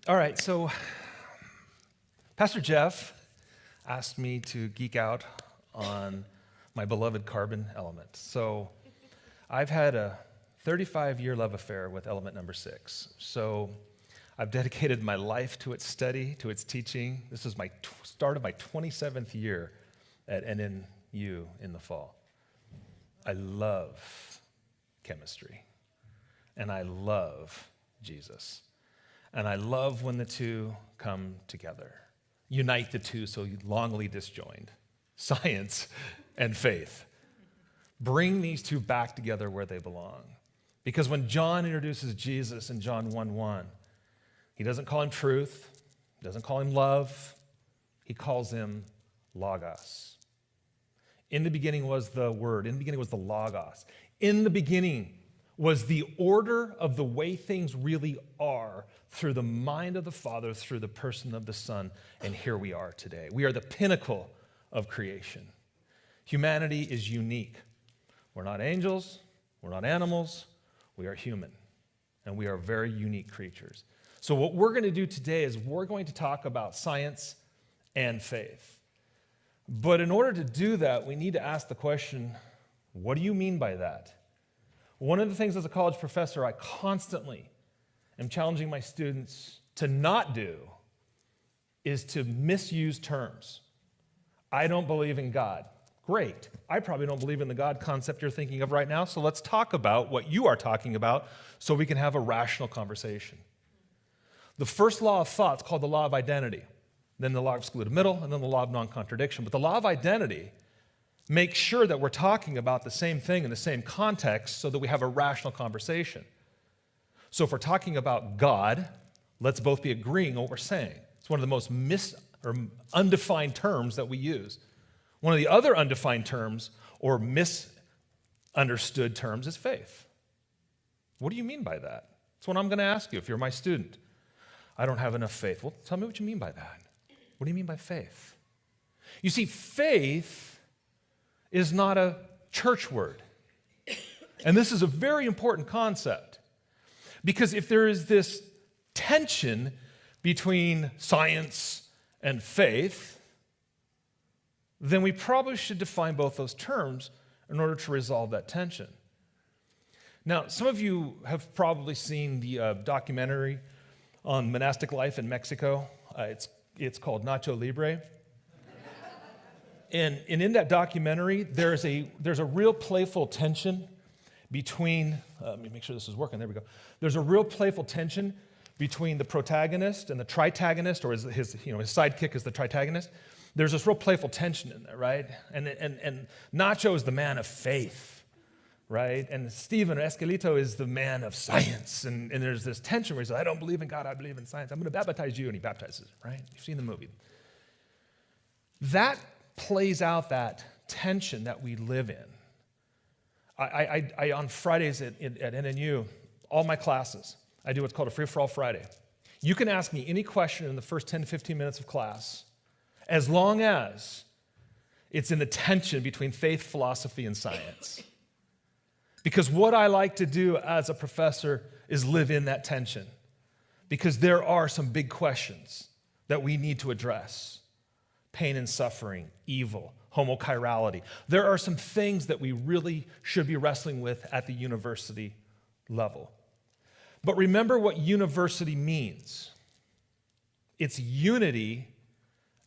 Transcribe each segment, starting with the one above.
All right, so Pastor Jeff asked me to geek out on my beloved carbon element. So I've had a 35-year love affair with element number 6. So I've dedicated my life to its study, to its teaching. This is my start of my 27th year at NNU in the fall. I love chemistry, and I love Jesus. And I love when the two come together. Unite the two so longly disjoined, science and faith. Bring these two back together where they belong. Because when John introduces Jesus in John 1:1, he doesn't call him truth, doesn't call him love, he calls him logos. In the beginning was the Word, in the beginning was the logos. In the beginning was the order of the way things really are through the mind of the Father, through the person of the Son, and here we are today. We are the pinnacle of creation. Humanity is unique. We're not angels, we're not animals, we are human, and we are very unique creatures. So what we're going to do today is we're going to talk about science and faith. But in order to do that, we need to ask the question, what do you mean by that? One of the things as a college professor I constantly am challenging my students to not do is to misuse terms. I don't believe in God. Great. I probably don't believe in the God concept you're thinking of right now, so let's talk about what you are talking about so we can have a rational conversation. The first law of thought is called the law of identity, then the law of excluded middle, and then the law of non-contradiction. But the law of identity makes sure that we're talking about the same thing in the same context so that we have a rational conversation. So if we're talking about God, let's both be agreeing on what we're saying. It's one of the most undefined terms that we use. One of the other undefined terms or misunderstood terms is faith. What do you mean by that? That's what I'm going to ask you if you're my student. I don't have enough faith. Well, tell me what you mean by that. What do you mean by faith? You see, faith is not a church word. And this is a very important concept. Because if there is this tension between science and faith, then we probably should define both those terms in order to resolve that tension. Now, some of you have probably seen the documentary on monastic life in Mexico. It's called Nacho Libre. And in that documentary, there's a real playful tension between, let me make sure this is working, there we go. There's a real playful tension between the protagonist and the tritagonist, or his sidekick is the tritagonist. There's this real playful tension in there, right? And Nacho is the man of faith, right? And Stephen, or Esquelito, is the man of science. And there's this tension where he says, I don't believe in God, I believe in science. I'm going to baptize you, and he baptizes him, right? You've seen the movie. That plays out that tension that we live in. I on Fridays at NNU, all my classes, I do what's called a free-for-all Friday. You can ask me any question in the first 10 to 15 minutes of class, as long as it's in the tension between faith, philosophy, and science. Because what I like to do as a professor is live in that tension. Because there are some big questions that we need to address. Pain and suffering, evil, homochirality. There are some things that we really should be wrestling with at the university level. But remember what university means. It's unity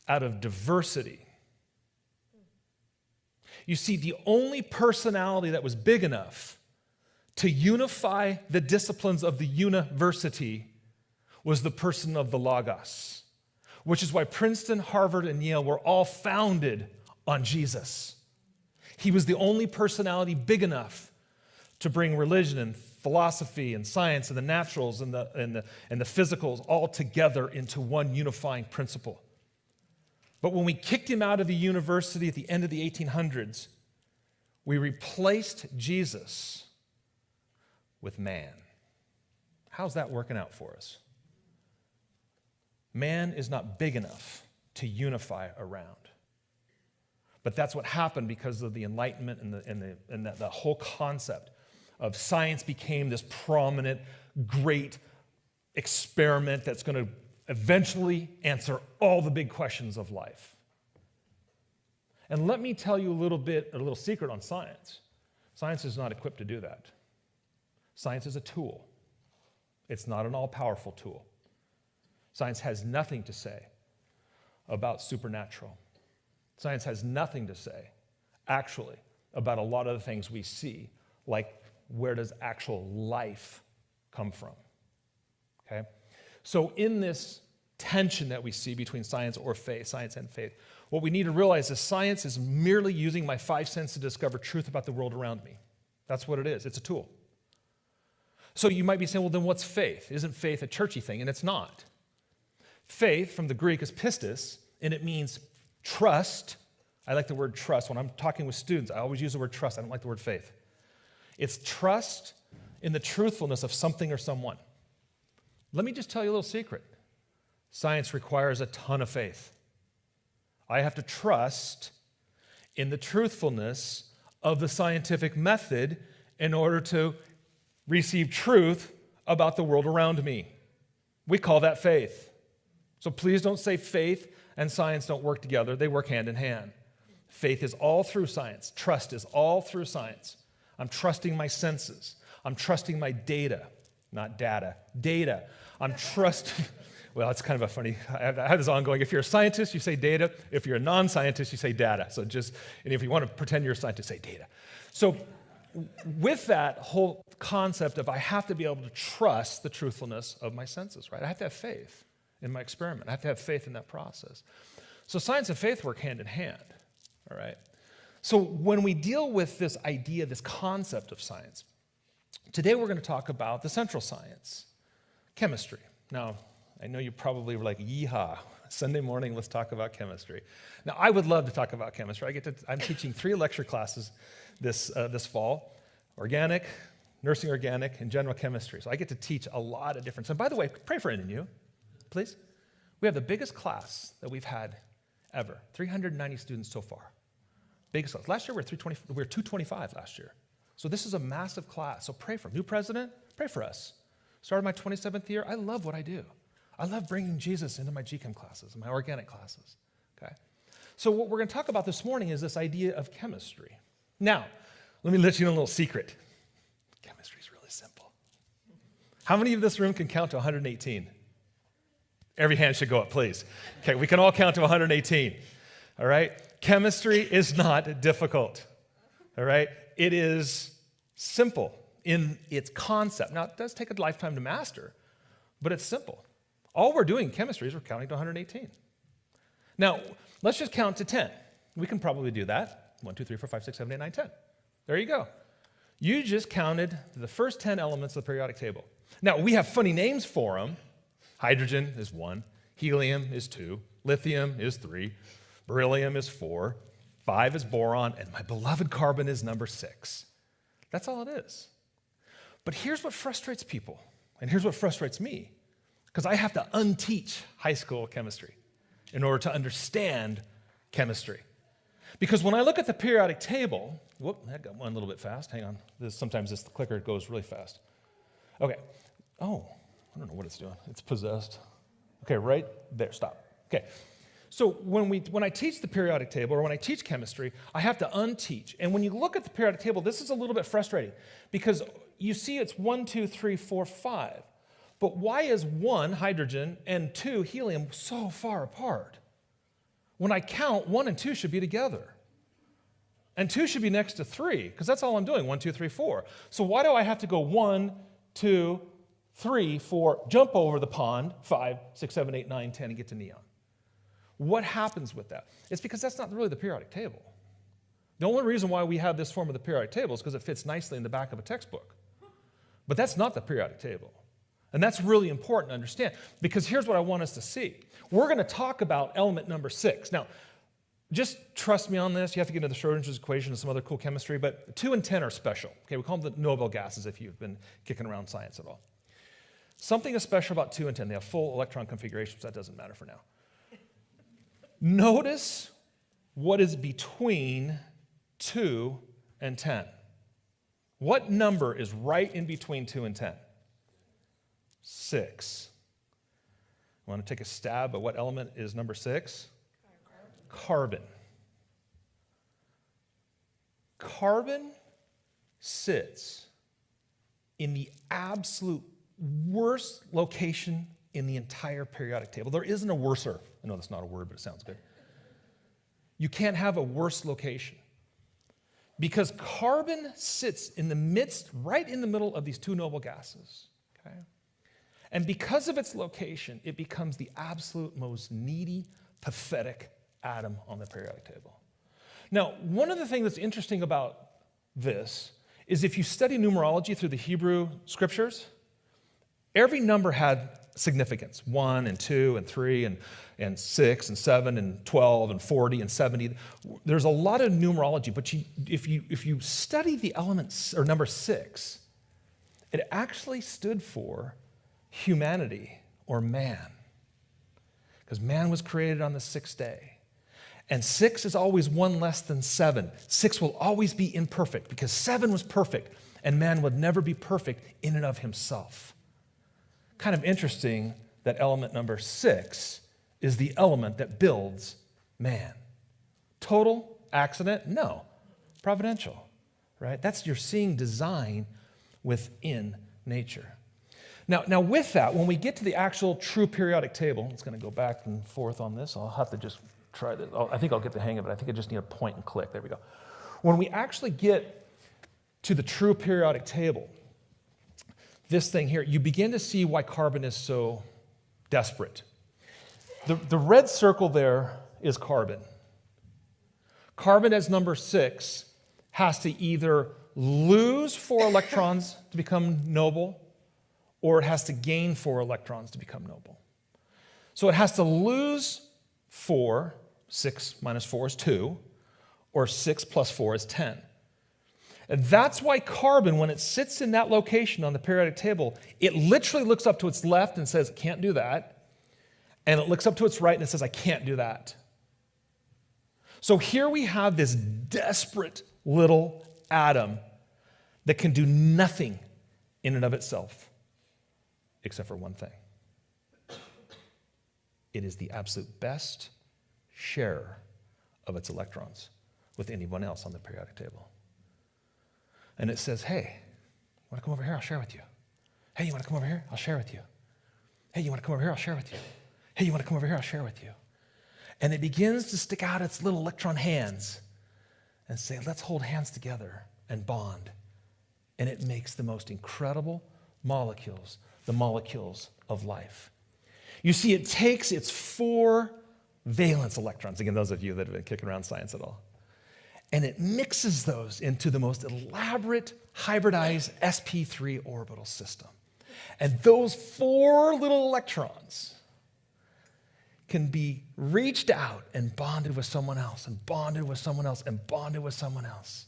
out of diversity. You see, the only personality that was big enough to unify the disciplines of the university was the person of the Logos, which is why Princeton, Harvard, and Yale were all founded on Jesus. He was the only personality big enough to bring religion and philosophy and science and the naturals and the physicals all together into one unifying principle. But when we kicked him out of the university at the end of the 1800s, we replaced Jesus with man. How's that working out for us? Man is not big enough to unify around. But that's what happened because of the Enlightenment and the whole concept of science became this prominent, great experiment that's going to eventually answer all the big questions of life. And let me tell you a little secret on science. Science is not equipped to do that. Science is a tool. It's not an all-powerful tool. Science has nothing to say about supernatural. Science has nothing to say, actually, about a lot of the things we see, like where does actual life come from, okay? So in this tension that we see between science and faith, what we need to realize is science is merely using my 5 senses to discover truth about the world around me. That's what it is. It's a tool. So you might be saying, well, then what's faith? Isn't faith a churchy thing? And it's not. Faith, from the Greek, is pistis, and it means trust. I like the word trust. When I'm talking with students, I always use the word trust. I don't like the word faith. It's trust in the truthfulness of something or someone. Let me just tell you a little secret. Science requires a ton of faith. I have to trust in the truthfulness of the scientific method in order to receive truth about the world around me. We call that faith. So please don't say faith and science don't work together. They work hand in hand. Faith is all through science. Trust is all through science. I'm trusting my senses. I'm trusting my data, not data. Data. I'm trusting, well, it's kind of a funny, I have this ongoing. If you're a scientist, you say data. If you're a non-scientist, you say data. So and if you want to pretend you're a scientist, say data. So with that whole concept of I have to be able to trust the truthfulness of my senses, right? I have to have faith in my experiment. I have to have faith in that process. So science and faith work hand in hand, all right? So when we deal with this idea, this concept of science, today we're going to talk about the central science, chemistry. Now, I know you probably were like, yeehaw, Sunday morning, let's talk about chemistry. Now, I would love to talk about chemistry. I'm teaching 3 lecture classes this fall, organic, nursing organic, and general chemistry. So I get to teach a lot of different. And by the way, pray for NNU, please. We have the biggest class that we've had ever, 390 students so far. Biggest class. Last year, we were 225 last year. So this is a massive class. So pray for new president, pray for us. Started my 27th year. I love what I do. I love bringing Jesus into my GChem classes, my organic classes, okay? So what we're going to talk about this morning is this idea of chemistry. Now, let me let you in a little secret. Chemistry is really simple. How many of this room can count to 118? Every hand should go up, please. Okay, we can all count to 118, all right? Chemistry is not difficult, all right? It is simple in its concept. Now, it does take a lifetime to master, but it's simple. All we're doing in chemistry is we're counting to 118. Now, let's just count to 10. We can probably do that. 1, 2, 3, 4, 5, 6, 7, 8, 9, 10. There you go. You just counted the first 10 elements of the periodic table. Now, we have funny names for them. Hydrogen is 1. Helium is 2. Lithium is 3. Beryllium is 4. 5 is boron. And my beloved carbon is number 6. That's all it is. But here's what frustrates people. And here's what frustrates me. Because I have to unteach high school chemistry in order to understand chemistry. Because when I look at the periodic table, whoop, that got one a little bit fast. Hang on. Sometimes this clicker goes really fast. Okay. Oh, I don't know what it's doing. It's possessed. Okay, right there. Stop. Okay. So when I teach the periodic table or when I teach chemistry, I have to unteach. And when you look at the periodic table, this is a little bit frustrating because you see it's 1, 2, 3, 4, 5. But why is 1, hydrogen, and 2, helium, so far apart? When I count, 1 and 2 should be together. And 2 should be next to 3, because that's all I'm doing, 1, 2, 3, 4. So why do I have to go 1, 2, 3, 4, jump over the pond, 5, 6, 7, 8, 9, 10, and get to neon? What happens with that? It's because that's not really the periodic table. The only reason why we have this form of the periodic table is because it fits nicely in the back of a textbook. But that's not the periodic table. And that's really important to understand, because here's what I want us to see. We're going to talk about element number 6. Now, just trust me on this. You have to get into the Schrodinger's equation and some other cool chemistry, but 2 and 10 are special. Okay, we call them the Nobel gases if you've been kicking around science at all. Something is special about 2 and 10. They have full electron configurations. That doesn't matter for now. Notice what is between 2 and 10. What number is right in between 2 and 10? 6. Want to take a stab at what element is number 6? Carbon. Carbon sits in the absolute worst location in the entire periodic table. There isn't a worser. I know that's not a word, but it sounds good. You can't have a worse location. Because carbon sits in the midst, right in the middle of these two noble gases. Okay? And because of its location, it becomes the absolute most needy, pathetic atom on the periodic table. Now, one of the things that's interesting about this is if you study numerology through the Hebrew scriptures, every number had significance. 1 and 2 and 3 and 6 and 7 and 12 and 40 and 70. There's a lot of numerology, but if you study the elements or number 6, it actually stood for humanity or man. Because man was created on the 6th day. And 6 is always 1 less than 7. 6 will always be imperfect because 7 was perfect and man would never be perfect in and of himself. Kind of interesting that element number 6 is the element that builds man. Total accident? No. Providential, right? That's you're seeing design within nature. Now with that, when we get to the actual true periodic table, it's going to go back and forth on this. I'll have to just try this. I think I'll get the hang of it. I think I just need a point and click. There we go. When we actually get to the true periodic table, this thing here, you begin to see why carbon is so desperate. The red circle there is carbon. Carbon as number 6 has to either lose 4 electrons to become noble, or it has to gain 4 electrons to become noble. So it has to lose 4, 6 minus 4 is 2, or 6 plus 4 is 10. And that's why carbon, when it sits in that location on the periodic table, it literally looks up to its left and says, can't do that. And it looks up to its right and it says, I can't do that. So here we have this desperate little atom that can do nothing in and of itself, except for one thing. It is the absolute best sharer of its electrons with anyone else on the periodic table. And it says, hey, you want to come over here? I'll share with you. Hey, you want to come over here? I'll share with you. Hey, you want to come over here? I'll share with you. Hey, you want to come over here? I'll share with you. And it begins to stick out its little electron hands and say, let's hold hands together and bond. And it makes the most incredible molecules, the molecules of life. You see, it takes its 4 valence electrons, again, those of you that have been kicking around science at all, and it mixes those into the most elaborate hybridized sp3 orbital system. And those 4 little electrons can be reached out and bonded with someone else, and bonded with someone else, and bonded with someone else.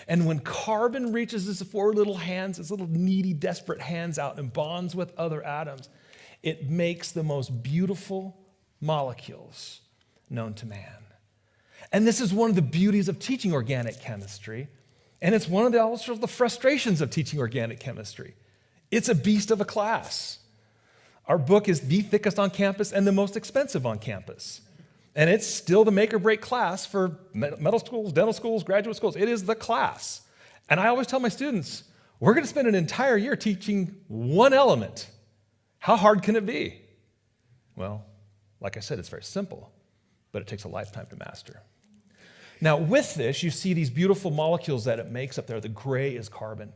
And when carbon reaches its 4 little hands, its little needy, desperate hands out and bonds with other atoms, it makes the most beautiful molecules known to man. And this is one of the beauties of teaching organic chemistry, and it's one of the frustrations of teaching organic chemistry. It's a beast of a class. Our book is the thickest on campus and the most expensive on campus. And it's still the make or break class for medical schools, dental schools, graduate schools. It is the class. And I always tell my students, we're going to spend an entire year teaching one element. How hard can it be? Well, like I said, it's very simple, but it takes a lifetime to master. Now, with this, you see these beautiful molecules that it makes up there. The gray is carbon.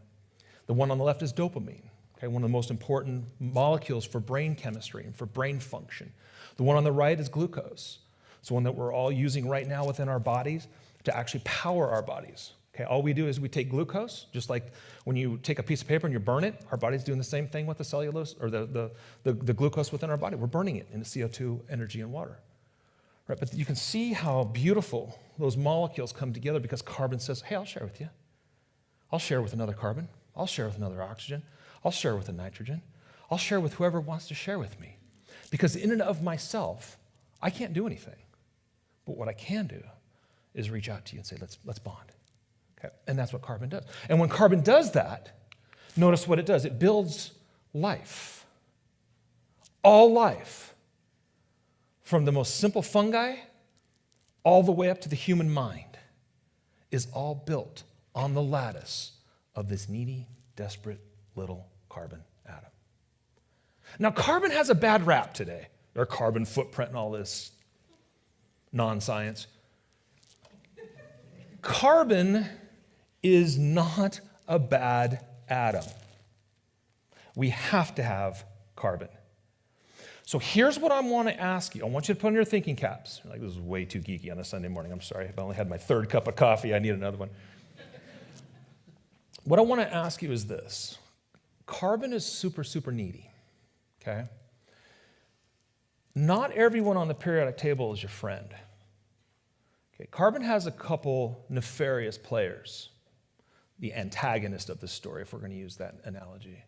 The one on the left is dopamine, okay, one of the most important molecules for brain chemistry and for brain function. The one on the right is glucose. It's one that we're all using right now within our bodies to actually power our bodies. Okay, all we do is we take glucose, just like when you take a piece of paper and you burn it, our body's doing the same thing with the cellulose or the glucose within our body. We're burning it into CO2, energy, and water. Right, but you can see how beautiful those molecules come together because carbon says, hey, I'll share with you. I'll share with another carbon. I'll share with another oxygen. I'll share with a nitrogen. I'll share with whoever wants to share with me. Because in and of myself, I can't do anything. But what I can do is reach out to you and say, let's bond. Okay? And that's what carbon does. And when carbon does that, notice what it does. It builds life. All life from the most simple fungi all the way up to the human mind, is all built on the lattice of this needy, desperate little carbon atom. Now, carbon has a bad rap today. Their carbon footprint and all this non-science. Carbon is not a bad atom. We have to have carbon. So here's what I want to ask you. I want you to put on your thinking caps. You're like, this is way too geeky on a Sunday morning. I'm sorry. I've only had my third cup of coffee. I need another one. What I want to ask you is this. Carbon is super, super needy, okay? Not everyone on the periodic table is your friend. Okay, carbon has a couple nefarious players, the antagonist of the story, if we're going to use that analogy.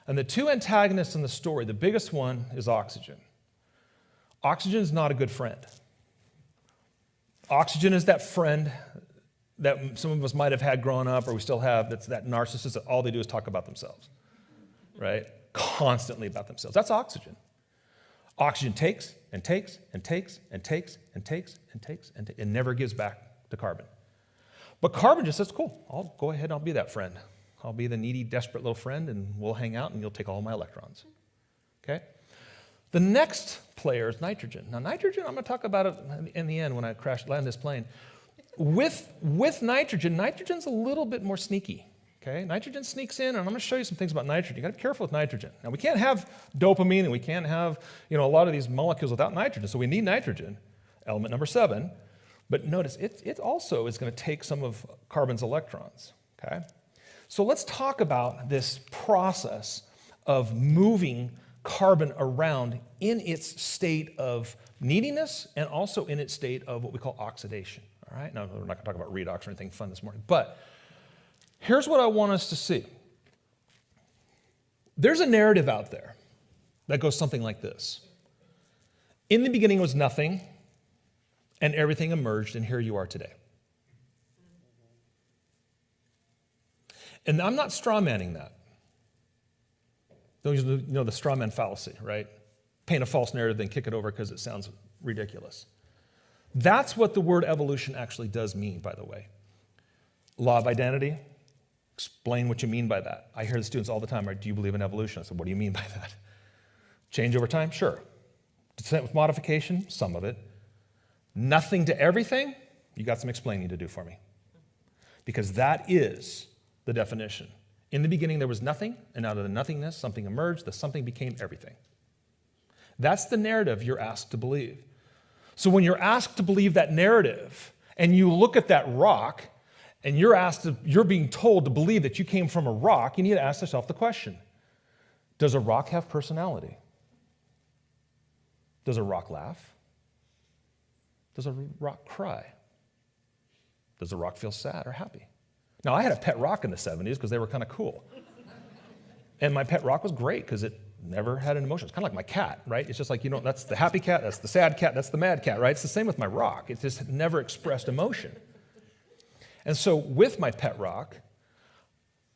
And the two antagonists in the story, the biggest one is oxygen. Oxygen is not a good friend. Oxygen is that friend that some of us might have had growing up, or we still have, that's that narcissist that all they do is talk about themselves, right? Constantly about themselves. That's oxygen. Oxygen takes and takes and takes and takes and takes and takes and never gives back to carbon. But carbon just says, cool, I'll go ahead and I'll be that friend. I'll be the needy, desperate little friend, and we'll hang out, and you'll take all my electrons. Okay? The next player is nitrogen. Now, nitrogen, I'm going to talk about it in the end when I land this plane. With nitrogen, nitrogen's a little bit more sneaky. Okay? Nitrogen sneaks in, and I'm going to show you some things about nitrogen. You've got to be careful with nitrogen. Now, we can't have dopamine, and we can't have a lot of these molecules without nitrogen, so we need nitrogen, element number 7. But notice, it also is going to take some of carbon's electrons. Okay? So let's talk about this process of moving carbon around in its state of neediness and also in its state of what we call oxidation. All right? Now, we're not going to talk about redox or anything fun this morning, but here's what I want us to see. There's a narrative out there that goes something like this. In the beginning was nothing, and everything emerged, and here you are today. And I'm not straw-manning that. Those the straw man fallacy, right? Paint a false narrative, then kick it over because it sounds ridiculous. That's what the word evolution actually does mean, by the way. Law of identity, explain what you mean by that. I hear the students all the time, do you believe in evolution? I said, what do you mean by that? Change over time? Sure. Descent with modification? Some of it. Nothing to everything? You got some explaining to do for me. Because that is the definition. In the beginning, there was nothing, and out of the nothingness, something emerged. The something became everything. That's the narrative you're asked to believe. So when you're asked to believe that narrative, and you look at that rock, and you're being told to believe that you came from a rock, you need to ask yourself the question, does a rock have personality? Does a rock laugh? Does a rock cry? Does a rock feel sad or happy? Now, I had a pet rock in the 70s because they were kind of cool. And my pet rock was great because it never had an emotion. It's kind of like my cat, right? It's just like, that's the happy cat, that's the sad cat, that's the mad cat, right? It's the same with my rock. It just never expressed emotion. And so with my pet rock,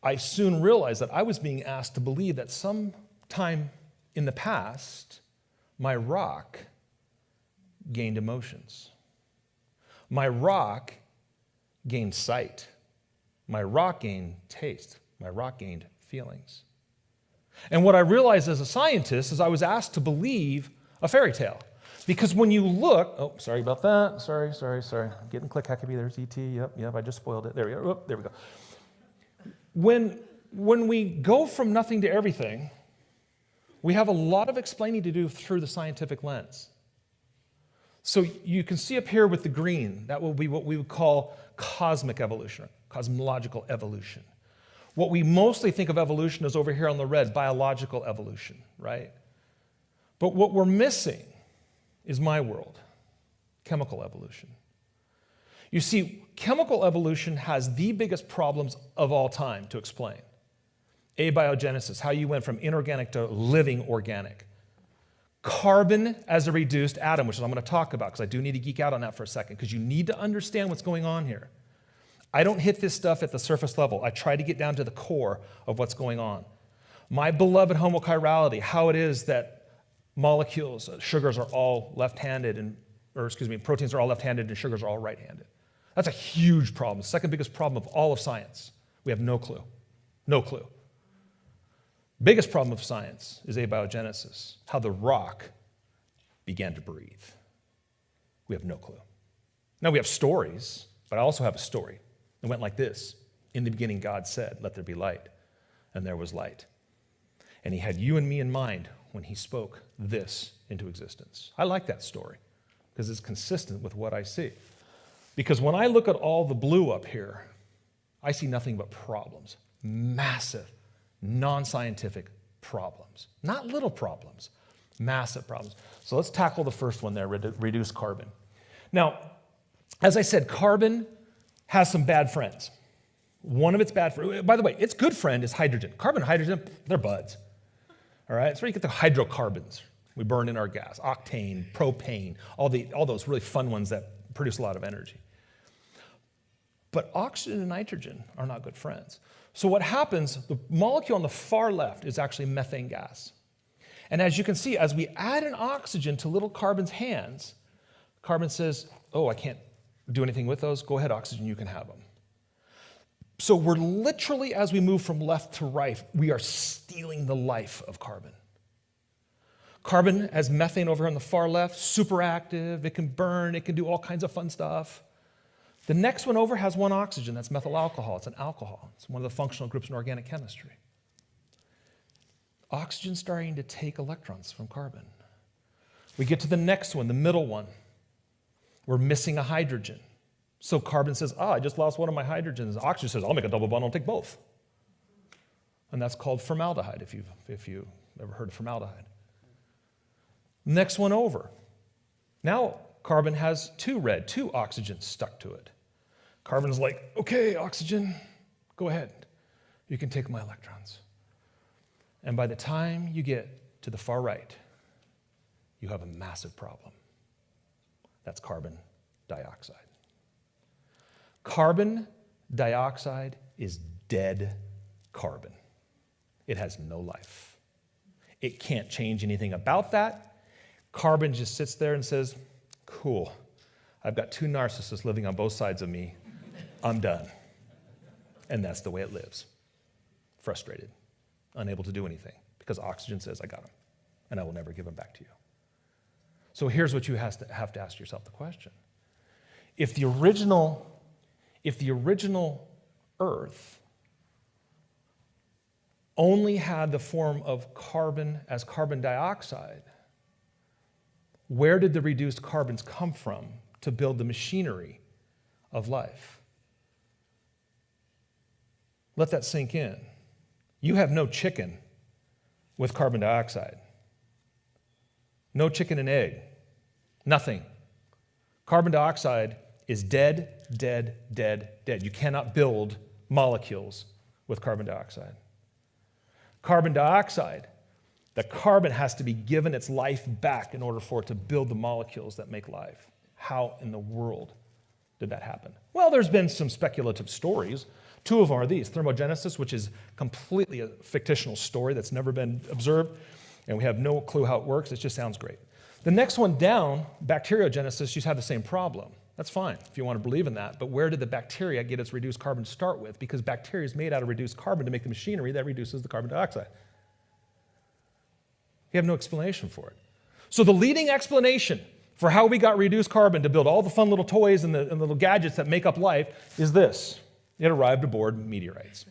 I soon realized that I was being asked to believe that sometime in the past, my rock gained emotions. My rock gained sight. My rock gained taste. My rock gained feelings. And what I realized as a scientist is I was asked to believe a fairy tale. Because when you look, sorry about that. Sorry. I'm getting click hackabee. There's ET. Yep, I just spoiled it. There we go. There we go. When we go from nothing to everything, we have a lot of explaining to do through the scientific lens. So you can see up here with the green, that will be what we would call cosmic evolution, or cosmological evolution. What we mostly think of evolution is over here on the red, biological evolution, right? But what we're missing is my world, chemical evolution. You see, chemical evolution has the biggest problems of all time to explain. Abiogenesis, how you went from inorganic to living organic. Carbon as a reduced atom, which I'm going to talk about because I do need to geek out on that for a second because you need to understand what's going on here. I don't hit this stuff at the surface level. I try to get down to the core of what's going on. My beloved homochirality, how it is that molecules, sugars are all left-handed, proteins are all left-handed and sugars are all right-handed. That's a huge problem. Second biggest problem of all of science. We have no clue. No clue. Biggest problem of science is abiogenesis, how the rock began to breathe. We have no clue. Now we have stories, but I also have a story. It went like this. In the beginning, God said, "Let there be light," and there was light. And he had you and me in mind when he spoke this into existence. I like that story because it's consistent with what I see. Because when I look at all the blue up here, I see nothing but problems. Massive, non-scientific problems. Not little problems, massive problems. So let's tackle the first one there, reduce carbon. Now, as I said, carbon has some bad friends. One of its bad friends, by the way, its good friend is hydrogen. Carbon and hydrogen, they're buds. All right, that's where you get the hydrocarbons we burn in our gas, octane, propane, all those really fun ones that produce a lot of energy. But oxygen and nitrogen are not good friends. So what happens, the molecule on the far left is actually methane gas. And as you can see, as we add an oxygen to little carbon's hands, carbon says, "Oh, I can't do anything with those. Go ahead, oxygen, you can have them." So we're literally, as we move from left to right, we are stealing the life of carbon. Carbon has methane over here on the far left, super active, it can burn, it can do all kinds of fun stuff. The next one over has one oxygen, that's methyl alcohol. It's an alcohol. It's one of the functional groups in organic chemistry. Oxygen's starting to take electrons from carbon. We get to the next one, the middle one. We're missing a hydrogen. So carbon says, I just lost one of my hydrogens. Oxygen says, I'll make a double bond, I'll take both. And that's called formaldehyde, if you've ever heard of formaldehyde. Next one over. Now carbon has two oxygens stuck to it. Carbon's like, okay, oxygen, go ahead. You can take my electrons. And by the time you get to the far right, you have a massive problem. That's carbon dioxide. Carbon dioxide is dead carbon. It has no life. It can't change anything about that. Carbon just sits there and says, cool, I've got two narcissists living on both sides of me. I'm done. And that's the way it lives. Frustrated, unable to do anything, because oxygen says, I got them, and I will never give them back to you. So here's what you have to ask yourself the question. If the original Earth only had the form of carbon as carbon dioxide, where did the reduced carbons come from to build the machinery of life? Let that sink in. You have no chicken with carbon dioxide. No chicken and egg. Nothing. Carbon dioxide is dead, dead, dead, dead. You cannot build molecules with carbon dioxide. Carbon dioxide, the carbon has to be given its life back in order for it to build the molecules that make life. How in the world did that happen? Well, there's been some speculative stories. Two of them are these: thermogenesis, which is completely a fictional story that's never been observed, and we have no clue how it works. It just sounds great. The next one down, bacteriogenesis, you have the same problem. That's fine if you want to believe in that, but where did the bacteria get its reduced carbon to start with? Because bacteria is made out of reduced carbon to make the machinery that reduces the carbon dioxide. You have no explanation for it. So the leading explanation for how we got reduced carbon to build all the fun little toys and the little gadgets that make up life is this: it arrived aboard meteorites.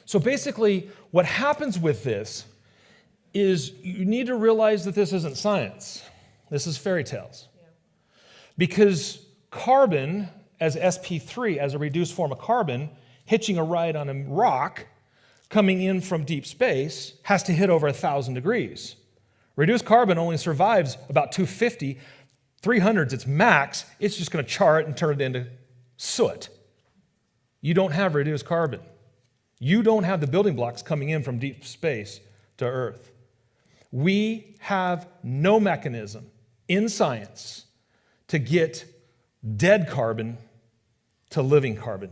So basically, what happens with this is you need to realize that this isn't science. This is fairy tales. Because carbon, as sp3, as a reduced form of carbon, hitching a ride on a rock coming in from deep space, has to hit over 1,000 degrees. Reduced carbon only survives about 250. 300's its max. It's just going to char it and turn it into soot. You don't have reduced carbon. You don't have the building blocks coming in from deep space to Earth. We have no mechanism in science to get dead carbon to living carbon.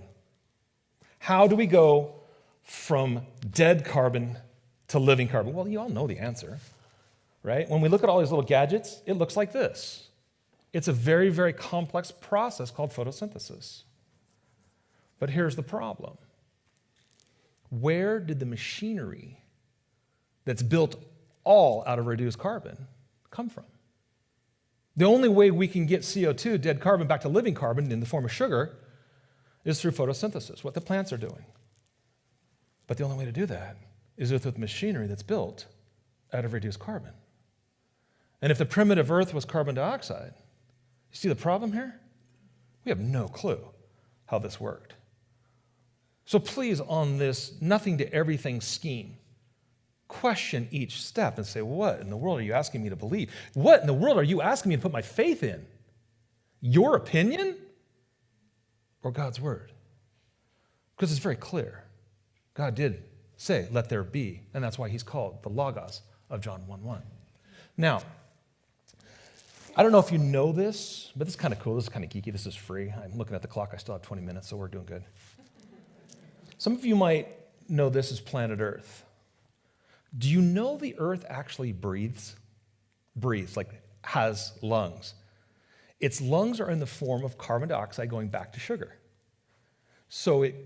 How do we go from dead carbon to living carbon? Well, you all know the answer, right? When we look at all these little gadgets, it looks like this. It's a very, very complex process called photosynthesis. But here's the problem. Where did the machinery that's built all out of reduced carbon come from? The only way we can get CO2, dead carbon, back to living carbon in the form of sugar is through photosynthesis, what the plants are doing. But the only way to do that is with machinery that's built out of reduced carbon. And if the primitive earth was carbon dioxide, you see the problem here? We have no clue how this worked. So please, on this nothing to everything scheme, question each step and say, what in the world are you asking me to believe? What in the world are you asking me to put my faith in? Your opinion or God's word? Because it's very clear. God did say, let there be, and that's why he's called the Logos of John 1:1. Now, I don't know if you know this, but this is kind of cool. This is kind of geeky. This is free. I'm looking at the clock. I still have 20 minutes, so we're doing good. Some of you might know this as planet Earth. Do you know the Earth actually breathes? Breathes, like has lungs. Its lungs are in the form of carbon dioxide going back to sugar. So it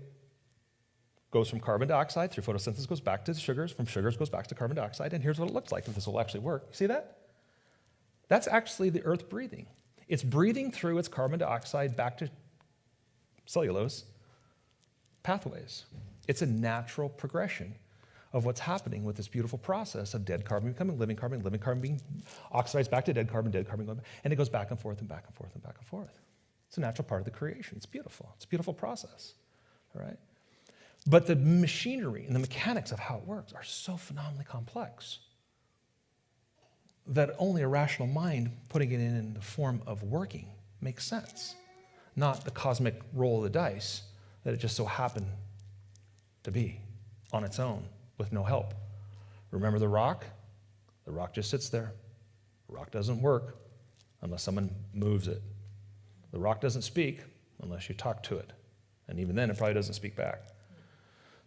goes from carbon dioxide through photosynthesis, goes back to sugars, from sugars goes back to carbon dioxide, and here's what it looks like if this will actually work. You see that? That's actually the Earth breathing. It's breathing through its carbon dioxide back to cellulose pathways. It's a natural progression of what's happening with this beautiful process of dead carbon becoming living carbon being oxidized back to dead carbon going back, and it goes back and forth and back and forth and back and forth. It's a natural part of the creation. It's beautiful. It's a beautiful process, all right? But the machinery and the mechanics of how it works are so phenomenally complex that only a rational mind putting it in the form of working makes sense, not the cosmic roll of the dice that it just so happened to be on its own with no help. Remember the rock? The rock just sits there. The rock doesn't work unless someone moves it. The rock doesn't speak unless you talk to it. And even then, it probably doesn't speak back.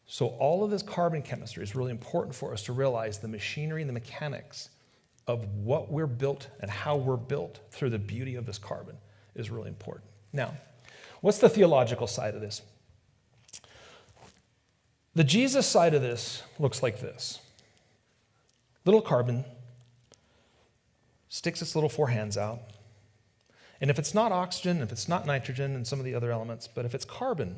So all of this carbon chemistry is really important for us to realize the machinery and the mechanics of what we're built and how we're built through the beauty of this carbon is really important. Now, what's the theological side of this? The Jesus side of this looks like this. Little carbon sticks its little four hands out. And if it's not oxygen, if it's not nitrogen and some of the other elements, but if it's carbon,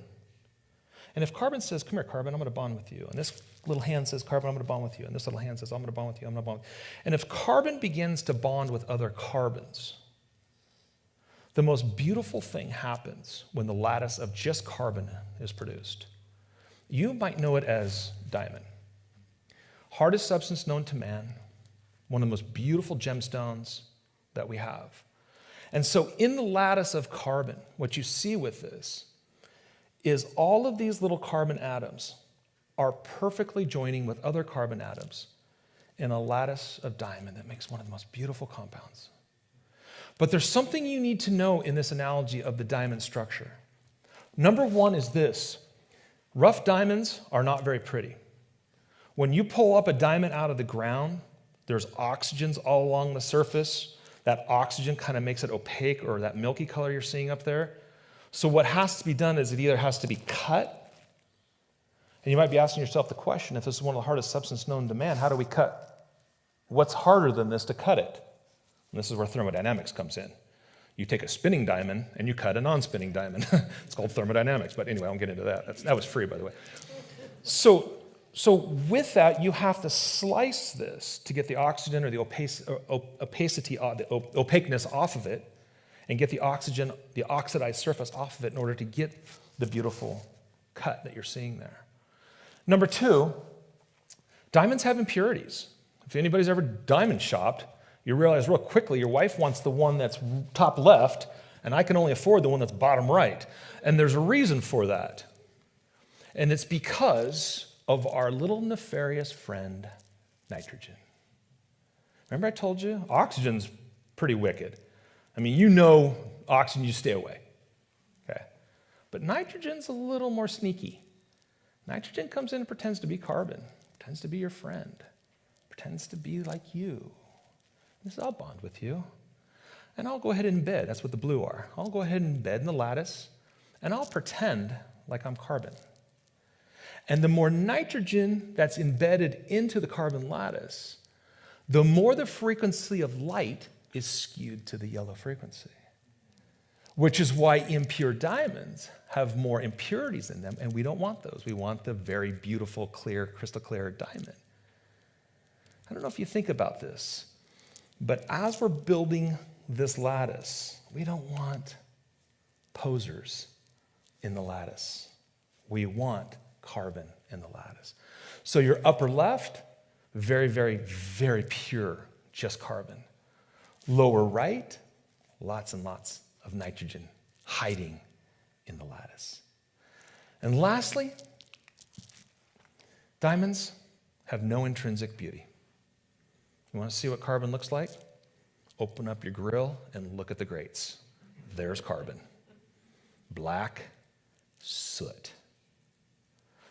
and if carbon says, come here, carbon, I'm going to bond with you, and this little hand says, carbon, I'm going to bond with you, and this little hand says, I'm going to bond with you, I'm going to bond with you. And if carbon begins to bond with other carbons, the most beautiful thing happens when the lattice of just carbon is produced. You might know it as diamond. Hardest substance known to man, one of the most beautiful gemstones that we have. And so in the lattice of carbon, what you see with this is all of these little carbon atoms are perfectly joining with other carbon atoms in a lattice of diamond that makes one of the most beautiful compounds. But there's something you need to know in this analogy of the diamond structure. Number one is this. Rough diamonds are not very pretty. When you pull up a diamond out of the ground, there's oxygens all along the surface. That oxygen kind of makes it opaque, or that milky color you're seeing up there. So what has to be done is it either has to be cut, and you might be asking yourself the question, if this is one of the hardest substances known to man, how do we cut? What's harder than this to cut it? And this is where thermodynamics comes in. You take a spinning diamond and you cut a non-spinning diamond. It's called thermodynamics, but anyway, I won't get into that. That was free, by the way. So with that, you have to slice this to get the oxygen or the opacity, the opaqueness off of it, and get the oxygen, the oxidized surface off of it in order to get the beautiful cut that you're seeing there. Number two, diamonds have impurities. If anybody's ever diamond shopped, you realize real quickly your wife wants the one that's top left, and I can only afford the one that's bottom right. And there's a reason for that. And it's because of our little nefarious friend, nitrogen. Remember I told you? Oxygen's pretty wicked. I mean, you know oxygen, you stay away. Okay? But nitrogen's a little more sneaky. Nitrogen comes in and pretends to be carbon, pretends to be your friend, pretends to be like you. He says, I'll bond with you. And I'll go ahead and embed. That's what the blue are. I'll go ahead and embed in the lattice, and I'll pretend like I'm carbon. And the more nitrogen that's embedded into the carbon lattice, the more the frequency of light is skewed to the yellow frequency, which is why impure diamonds have more impurities in them, and we don't want those. We want the very beautiful, clear, crystal clear diamond. I don't know if you think about this, but as we're building this lattice, we don't want posers in the lattice. We want carbon in the lattice. So your upper left, very, very, very pure, just carbon. Lower right, lots and lots of nitrogen hiding in the lattice. And lastly, diamonds have no intrinsic beauty. You want to see what carbon looks like? Open up your grill and look at the grates. There's carbon. Black soot.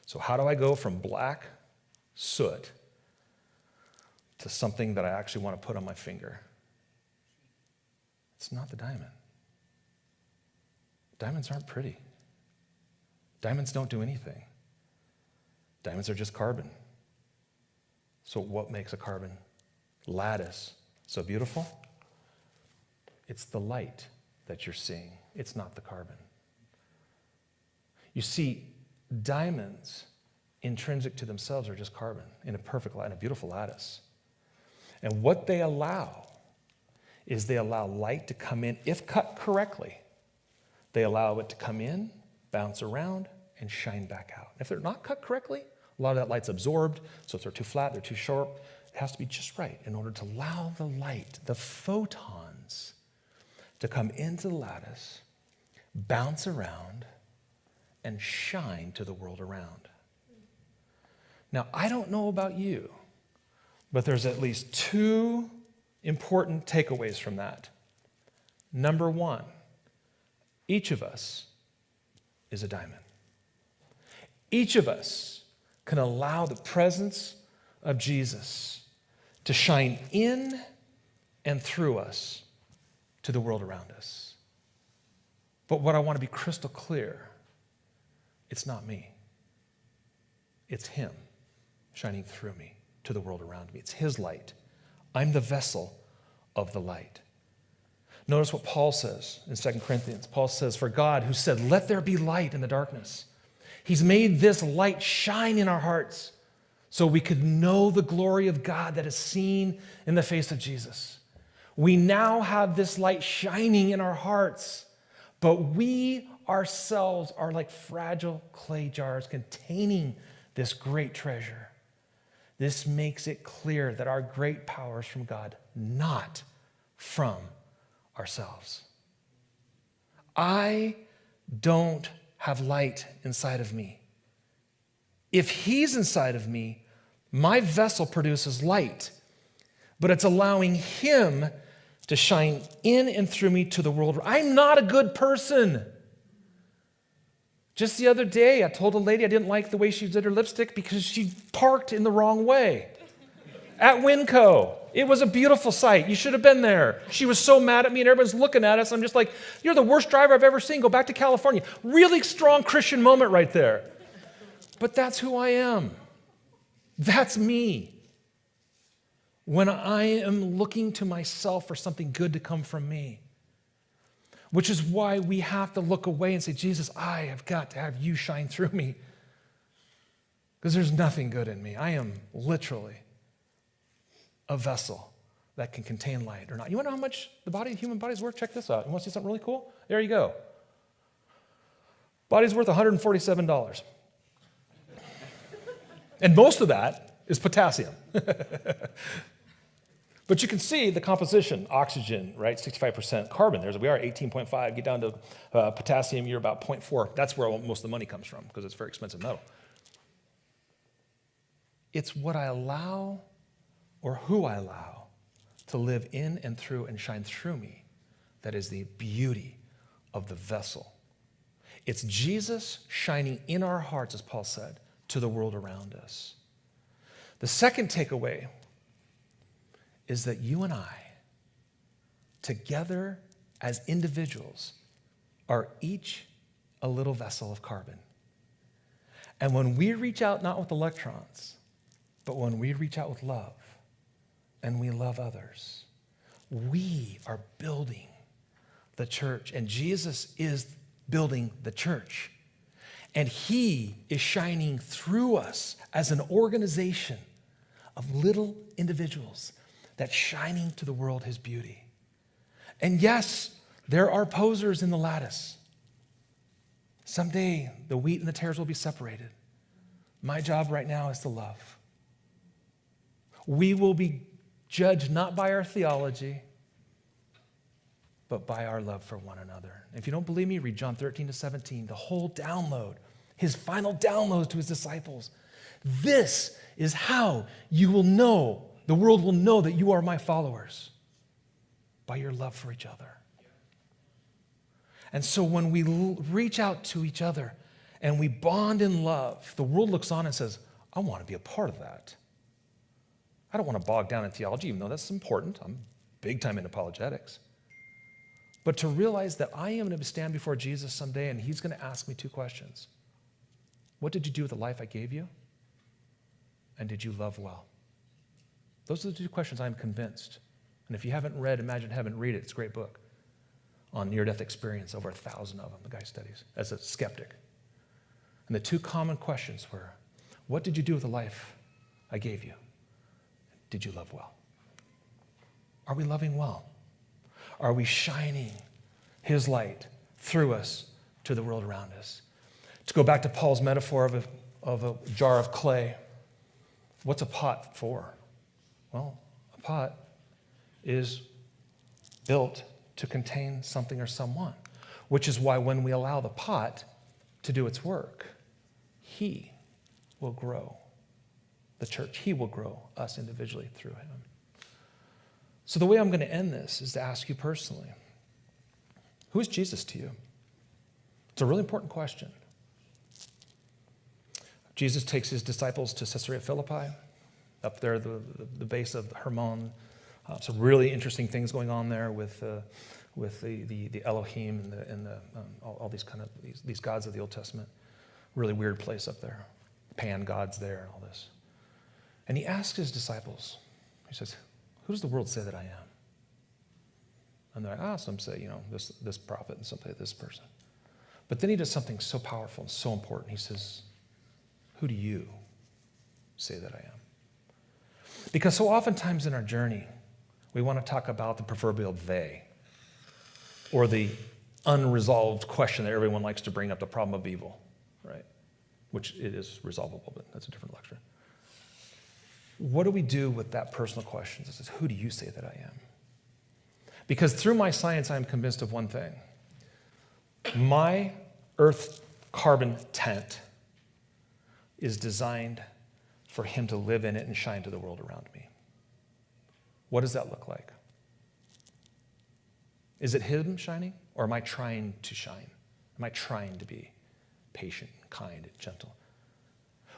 So how do I go from black soot to something that I actually want to put on my finger? It's not the diamond. Diamonds aren't pretty. Diamonds don't do anything. Diamonds are just carbon. So what makes a carbon lattice so beautiful? It's the light that you're seeing. It's not the carbon. You see, diamonds, intrinsic to themselves, are just carbon in a perfect light, in a beautiful lattice. And what they allow is they allow light to come in, if cut correctly. They allow it to come in, bounce around, and shine back out. If they're not cut correctly, a lot of that light's absorbed, so if they're too flat, they're too short. It has to be just right in order to allow the light, the photons, to come into the lattice, bounce around, and shine to the world around. Now, I don't know about you, but there's at least two important takeaways from that. Number one, each of us is a diamond. Each of us can allow the presence of Jesus to shine in and through us to the world around us. But what I want to be crystal clear, it's not me. It's him shining through me to the world around me. It's his light. I'm the vessel of the light. Notice what Paul says in 2 Corinthians. Paul says, for God, who said, let there be light in the darkness, he's made this light shine in our hearts so we could know the glory of God that is seen in the face of Jesus. We now have this light shining in our hearts, but we ourselves are like fragile clay jars containing this great treasure. This makes it clear that our great power is from God, not from ourselves. I don't have light inside of me. If he's inside of me, my vessel produces light, but it's allowing him to shine in and through me to the world. I'm not a good person. Just the other day, I told a lady I didn't like the way she did her lipstick because she parked in the wrong way at Winco. It was a beautiful sight. You should have been there. She was so mad at me, and everyone's looking at us. I'm just like, you're the worst driver I've ever seen. Go back to California. Really strong Christian moment right there. But that's who I am. That's me. When I am looking to myself for something good to come from me. Which is why we have to look away and say, Jesus, I have got to have you shine through me. Because there's nothing good in me. I am literally a vessel that can contain light or not. You want to know how much the human body's worth? Check this out. You want to see something really cool? There you go. Body's worth $147. And most of that is potassium. But you can see the composition, oxygen, right, 65%, carbon, we are 18.5, get down to potassium, you're about 0.4. That's where most of the money comes from, because it's very expensive metal. It's what I allow, or who I allow, to live in and through and shine through me that is the beauty of the vessel. It's Jesus shining in our hearts, as Paul said, to the world around us. The second takeaway is that you and I together as individuals are each a little vessel of carbon. And when we reach out not with electrons, but when we reach out with love and we love others, we are building the church. And Jesus is building the church. And he is shining through us as an organization of little individuals that's shining to the world his beauty. And yes, there are posers in the lattice. Someday, the wheat and the tares will be separated. My job right now is to love. We will be judged not by our theology, but by our love for one another. If you don't believe me, read John 13-17, the whole download, his final download to his disciples. This is how you will know, the world will know that you are my followers, by your love for each other. And so when we reach out to each other and we bond in love, the world looks on and says, I want to be a part of that. I don't want to bog down in theology, even though that's important. I'm big time in apologetics. But to realize that I am going to stand before Jesus someday and he's going to ask me two questions. What did you do with the life I gave you? And did you love well? Those are the two questions I'm convinced. And if you haven't read Imagine Heaven, read it. It's a great book on near-death experience, over 1,000 of them, the guy studies, as a skeptic. And the two common questions were, what did you do with the life I gave you? Did you love well? Are we loving well? Are we shining his light through us to the world around us? To go back to Paul's metaphor of a jar of clay, what's a pot for? Well, a pot is built to contain something or someone, which is why when we allow the pot to do its work, he will grow the church. He will grow us individually through him. So the way I'm going to end this is to ask you personally, who is Jesus to you? It's a really important question. Jesus takes his disciples to Caesarea Philippi, up there, the base of Hermon. Some really interesting things going on there with the Elohim and all these kind of these gods of the Old Testament. Really weird place up there. Pan gods there and all this. And he asks his disciples, he says, who does the world say that I am? And they're like, some say, this prophet, and some say this person. But then he does something so powerful and so important. He says, who do you say that I am? Because so oftentimes in our journey, we want to talk about the proverbial they, or the unresolved question that everyone likes to bring up, the problem of evil, right? Which it is resolvable, but that's a different lecture. What do we do with that personal question that says, who do you say that I am? Because through my science, I am convinced of one thing. My earth carbon tent is designed for him to live in it and shine to the world around me. What does that look like? Is it him shining, or am I trying to shine? Am I trying to be patient, kind, and gentle?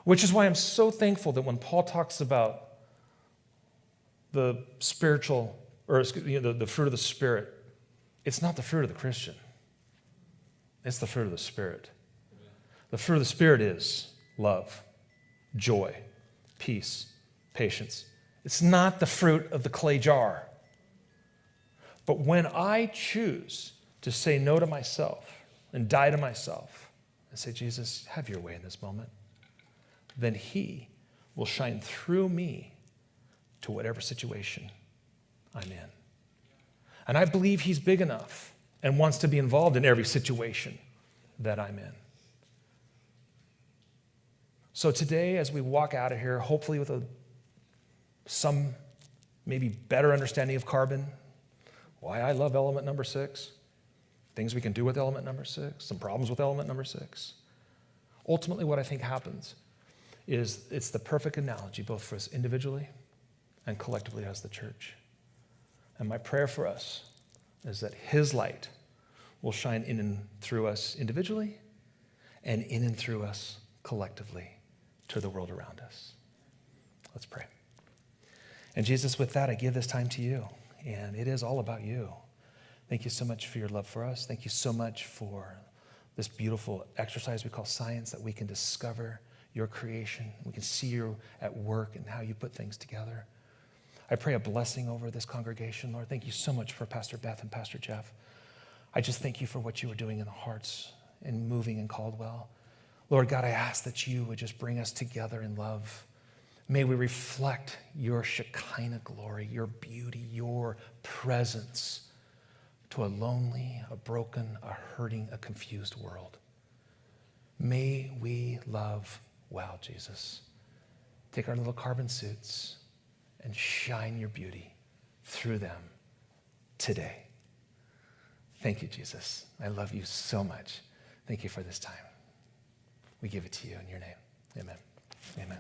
Which is why I'm so thankful that when Paul talks about the spiritual, or the fruit of the Spirit, it's not the fruit of the Christian. It's the fruit of the Spirit. The fruit of the Spirit is love, joy, peace, patience. It's not the fruit of the clay jar. But when I choose to say no to myself and die to myself and say, Jesus, have your way in this moment, then he will shine through me to whatever situation I'm in. And I believe he's big enough and wants to be involved in every situation that I'm in. So today, as we walk out of here, hopefully with some maybe better understanding of carbon, why I love element number 6, things we can do with element number 6, some problems with element number 6. Ultimately, what I think happens is it's the perfect analogy both for us individually and collectively as the church. And my prayer for us is that his light will shine in and through us individually and in and through us collectively to the world around us. Let's pray. And Jesus, with that, I give this time to you. And it is all about you. Thank you so much for your love for us. Thank you so much for this beautiful exercise we call science, that we can discover your creation. We can see you at work and how you put things together. I pray a blessing over this congregation, Lord. Thank you so much for Pastor Beth and Pastor Jeff. I just thank you for what you were doing in the hearts and moving in Caldwell. Lord God, I ask that you would just bring us together in love. May we reflect your Shekinah glory, your beauty, your presence to a lonely, a broken, a hurting, a confused world. May we love well, Jesus. Take our little carbon suits and shine your beauty through them today. Thank you, Jesus. I love you so much. Thank you for this time. We give it to you in your name. Amen. Amen.